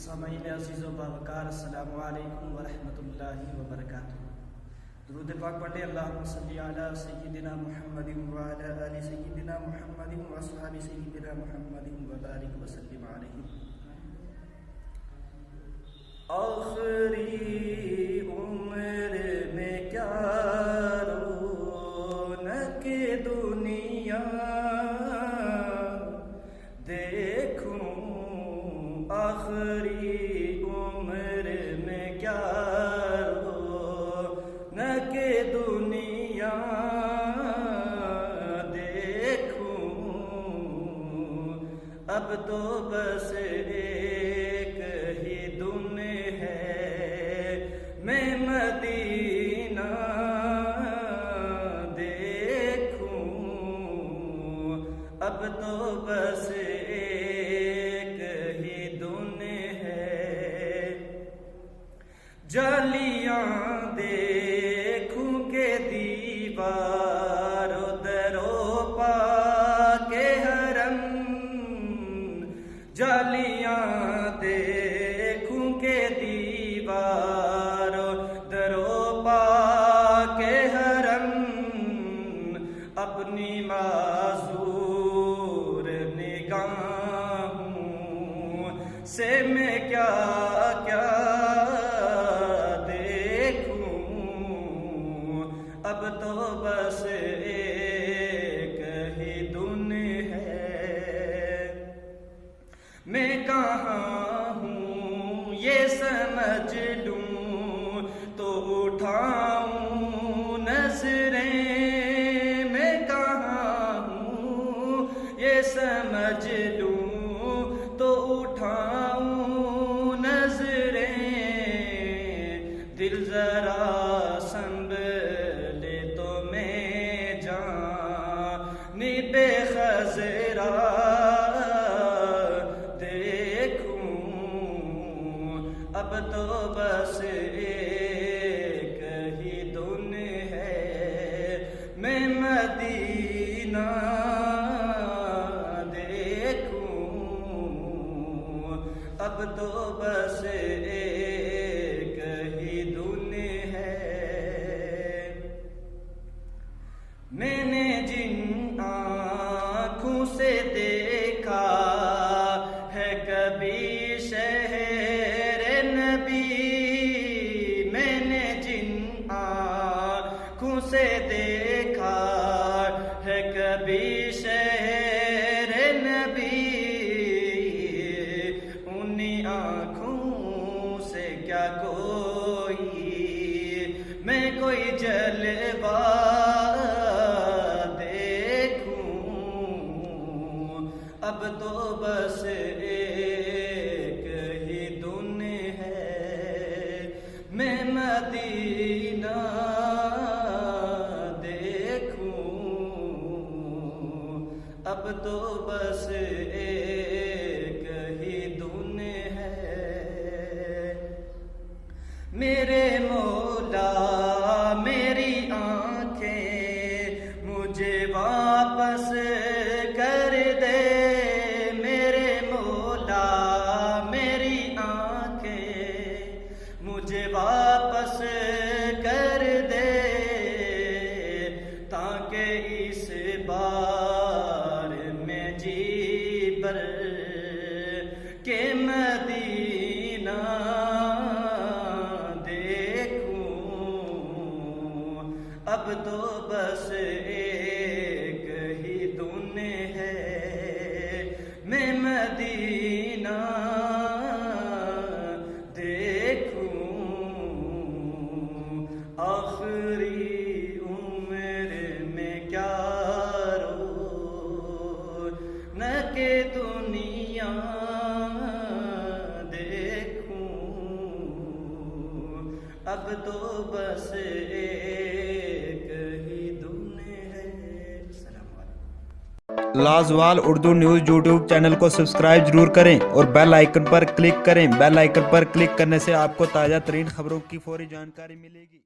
سامعین عزیز و باوقار، السلام علیکم ورحمۃ اللہ وبرکاتہ۔ درود پاک پڑھیں۔ اللہم صلی علی سیدنا محمد وعلی آل سیدنا محمد واصحاب سیدنا محمد وبارک وسلم علیہ۔ آخری عمر میں کیا رونق دنیا دیکھوں، آخری عمر میں کیا رونق دنیا دیکھوں، اب تو بس ایک ہی دن ہے میں مدینہ دیکھوں، اب تو بس ایک ہی دن ہے، جالیاں دیکھوں کہ دیوار درو پا کے حرم، جالیاں دیکھوں کہ دیوار درو پا کے حرم، اپنی معذور نگاہوں سے میں کیا کیا دیکھوں، اب تو بس ایک ہی دن ہے، میں کہاں ہوں یہ سمجھ لوں تو اٹھاؤں نظریں، میں کہاں ہوں یہ سمجھ لوں تو اٹھاؤں نظریں، دل ذرا سنبھلے تو میں جانب خضرا دیکھوں، اب تو بس ایک ہی دن ہے میں مدینہ دیکھوں، اب تو بس ایک ہی دن ہے، میں نے جن آنکھوں سے دیکھا ہے کبھی شہر نبی، میں نے جن آنکھوں سے دیکھا ہے کبھی شہر نبی، انہی آنکھوں سے کیا کوئی میں کوئی جلوہ دیکھوں، اب تو بس ایک ہی دن ہے میں مدینہ دیکھوں، اب تو بس ایک ہی دن ہے، میرے مولا میری آنکھیں مجھے واپس کر دے، میرے مولا میری آنکھیں مجھے واپس کر دے، تاکہ اس بار میں جی بھر کے مدینہ دیکھوں، اب تو بس ایک ہی دن ہے میں مدینہ دیکھوں، آخری عمر میں کیا رونق دنیا دیکھوں، اب تو بس ایک ہی دن ہے۔ السلام علیکم۔ لازوال اردو نیوز یوٹیوب چینل کو سبسکرائب ضرور کریں اور بیل آئیکن پر کلک کریں، بیل آئیکن پر کلک کرنے سے آپ کو تازہ ترین خبروں کی فوری جانکاری ملے گی۔